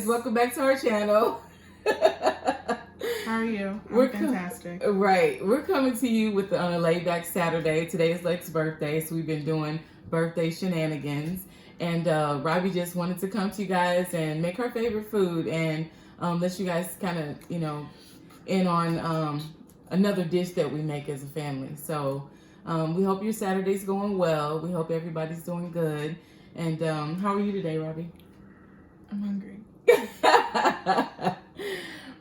guys, welcome back to our channel. How are you? I'm fantastic. Right. We're coming to you with on a laid back Saturday. Today is Lake's birthday, so we've been doing birthday shenanigans. And Robbie just wanted to come to you guys and make her favorite food and let you guys kind of, in on another dish that we make as a family. So we hope your Saturday's going well. We hope everybody's doing good. And how are you today, Robbie? I'm hungry.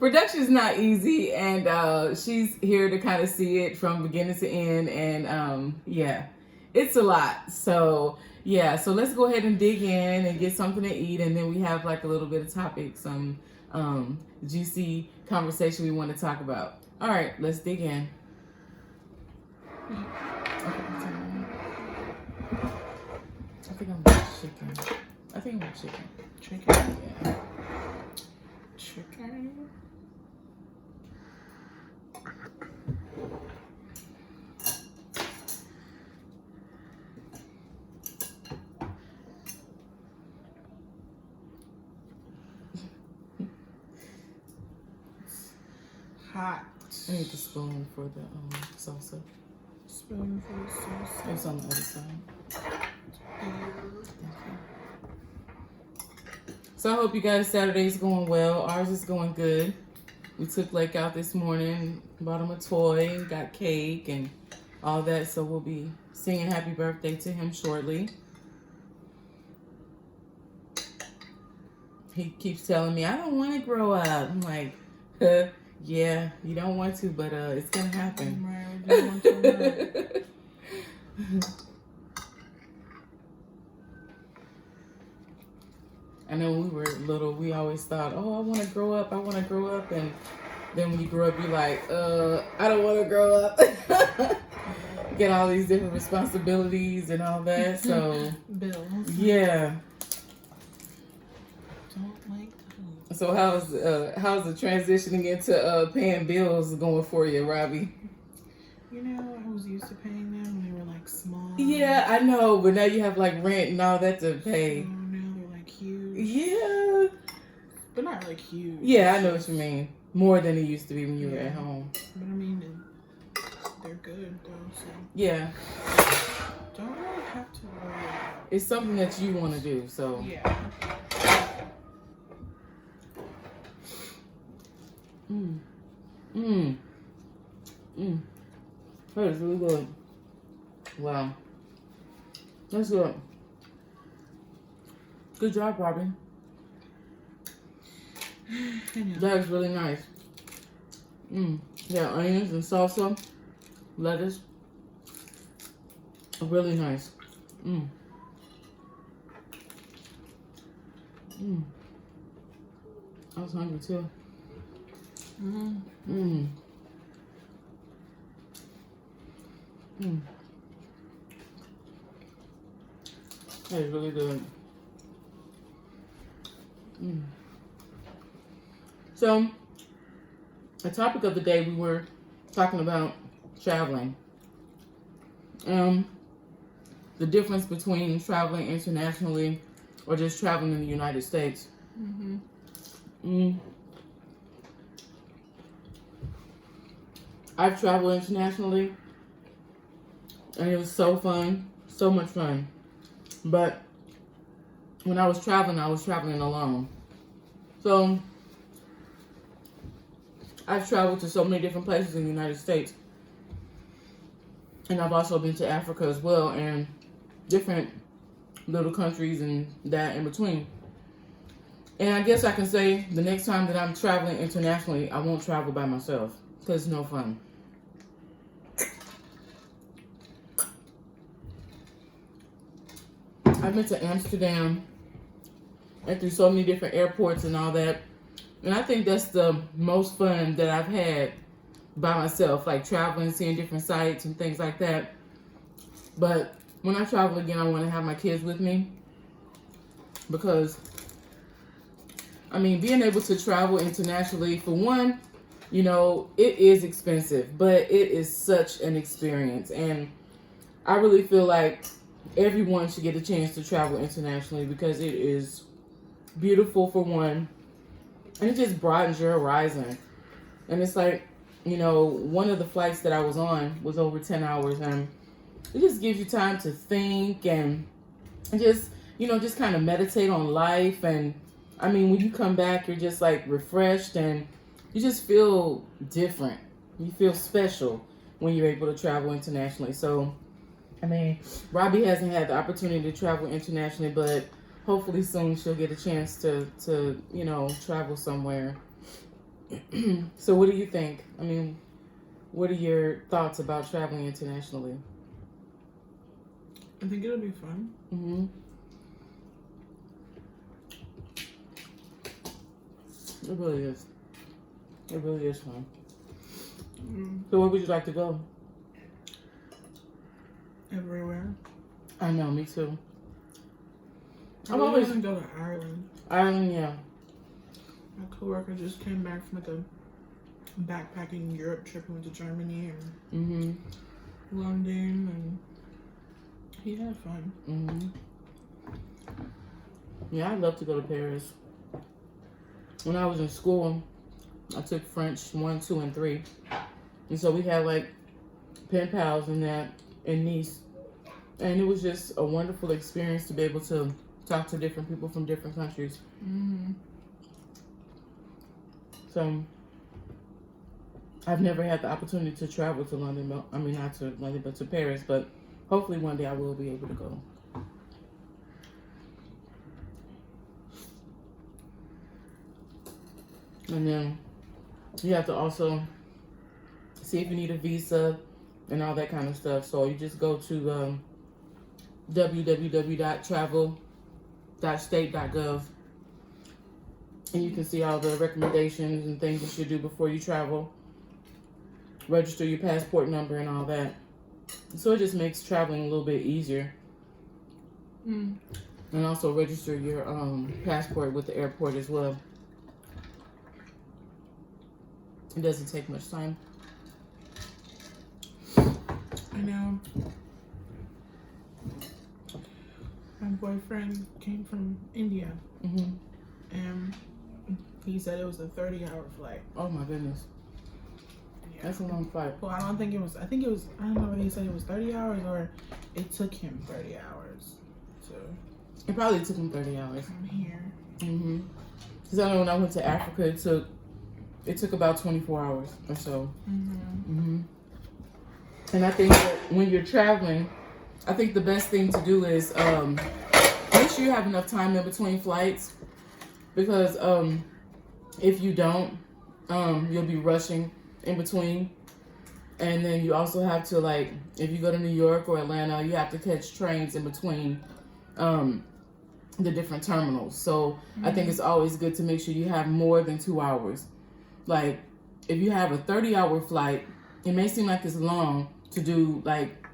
Production's not easy, and she's here to kind of see it from beginning to end, and yeah, it's a lot. So yeah, so let's go ahead and dig in and get something to eat, and then we have like a little bit of topics, some juicy conversation we want to talk about. All right, let's dig in. Okay, I think I'm chicken. I think I'm chicken. Chicken? Yeah. Chicken? Hot. I need the spoon for the salsa. Spoon for the salsa. It's on the other side. So I hope you guys' Saturday's going well. Ours is going good. We took Lake out this morning, bought him a toy, got cake and all that. So we'll be singing happy birthday to him shortly. He keeps telling me, I don't want to grow up. I'm like, yeah, you don't want to, but it's going to happen. Right, I don't want to. I know when we were little, we always thought, oh, I want to grow up. And then when you grow up, you're like, I don't want to grow up. Get all these different responsibilities and all that. So, Bills. yeah. Don't like bills. So how's the transitioning into paying bills going for you, Robbie? You know, I was used to paying them when they were like small. Yeah, I know, but now you have like rent and all that to pay. So now they're like huge. Yeah. But not like huge. Yeah, I know what you mean. More than it used to be when you were at home. But I mean, they're good though, so. Yeah. Don't really have to worry about it. It's something that you want to do, so. Yeah. That is really good. Wow. That's good. Good job, Robin. That is really nice. Yeah, onions and salsa, lettuce. Really nice. I was hungry too. That is really good. So, the topic of the day, we were talking about traveling. The difference between traveling internationally or just traveling in the United States. I've traveled internationally, and it was so fun, so much fun. But when I was traveling alone. So I've traveled to so many different places in the United States. And I've also been to Africa as well, and different little countries and that in between. And I guess I can say the next time that I'm traveling internationally, I won't travel by myself because it's no fun. I've been to Amsterdam and through so many different airports and all that. And I think that's the most fun that I've had by myself, like traveling, seeing different sites and things like that. But when I travel again, I want to have my kids with me because, I mean, being able to travel internationally, for one, it is expensive, but it is such an experience. And I really feel like everyone should get a chance to travel internationally because it is beautiful for one. And it just broadens your horizon. And it's like, you know, one of the flights that I was on was over 10 hours, and it just gives you time to think and just, you know, just kind of meditate on life. And I mean, when you come back, you're just like refreshed, and you just feel different. You feel special when you're able to travel internationally. So, I mean, Robbie hasn't had the opportunity to travel internationally, but hopefully soon she'll get a chance to you know, travel somewhere. So what do you think? I mean, what are your thoughts about traveling internationally? I think it'll be fun. Mm-hmm. It really is. It really is fun. So where would you like to go? Everywhere. I know, me too. I'm always gonna go to Ireland. Ireland, yeah. My coworker just came back from like a backpacking Europe trip. He went to Germany and London, and he had fun. Yeah, I'd love to go to Paris. When I was in school, I took French 1, 2, and 3. And so we had like pen pals in that in Nice. And it was just a wonderful experience to be able to talk to different people from different countries. So I've never had the opportunity to travel to London. But, I mean, not to London, but to Paris. But hopefully one day I will be able to go. And then you have to also see if you need a visa and all that kind of stuff. So you just go to www.travel.state.gov, and you can see all the recommendations and things you should do before you travel. Register your passport number and all that. So it just makes traveling a little bit easier. And also register your passport with the airport as well. It doesn't take much time. I know. My boyfriend came from India, and he said it was a 30-hour flight. Oh my goodness. Yeah. That's a long flight. Well, I don't think it was. I think it was. I don't know whether he said it was 30 hours or it took him 30 hours. So It probably took him 30 hours. I'm here. Because I know when I went to Africa, it took about 24 hours or so. And I think that when you're traveling, I think the best thing to do is make sure you have enough time in between flights, because if you don't, you'll be rushing in between. And then you also have to, like, if you go to New York or Atlanta, you have to catch trains in between the different terminals. So I think it's always good to make sure you have more than 2 hours. Like, if you have a 30-hour flight, it may seem like it's long to do, like,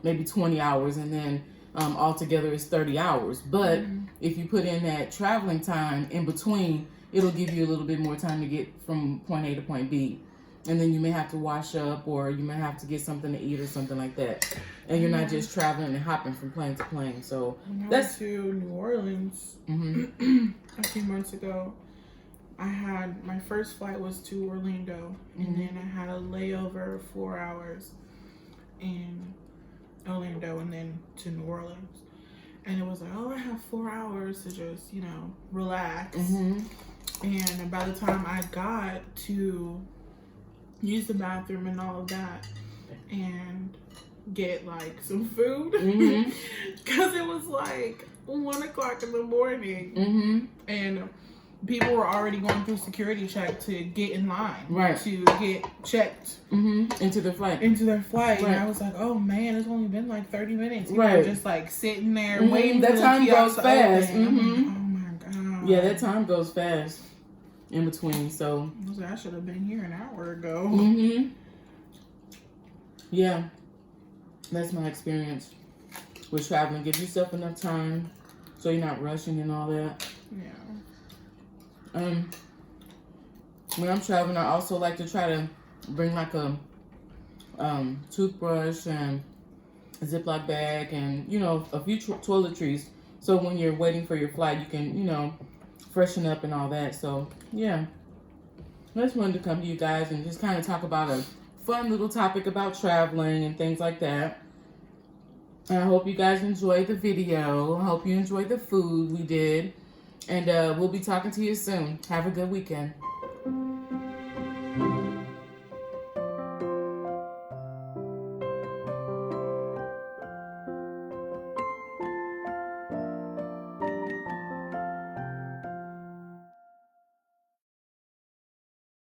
maybe 20 hours, and then altogether it's 30 hours. But if you put in that traveling time in between, it'll give you a little bit more time to get from point A to point B. And then you may have to wash up, or you may have to get something to eat or something like that. And you're not just traveling and hopping from plane to plane. So that's to New Orleans a few months ago. I had my first flight was to Orlando, and then I had a layover of 4 hours in Orlando, and then to New Orleans. And it was like, oh, I have 4 hours to just, you know, relax. And by the time I got to use the bathroom and all of that, and get like some food, because it was like 1 o'clock in the morning, and people were already going through security check to get in line, to get checked into their flight. And I was like, oh man, it's only been like 30 minutes. People were just like sitting there waiting. That time goes fast. Oh my god. Yeah, that time goes fast in between. So I was like, I should have been here an hour ago. Yeah, that's my experience with traveling. Give yourself enough time so you're not rushing and all that. Yeah. When I'm traveling, I also like to try to bring like a toothbrush and a Ziploc bag, and, you know, a few toiletries. So when you're waiting for your flight, you can, you know, freshen up and all that. So yeah, I just wanted to come to you guys and just kind of talk about a fun little topic about traveling and things like that. And I hope you guys enjoyed the video. I hope you enjoyed the food we did. And we'll be talking to you soon. Have a good weekend.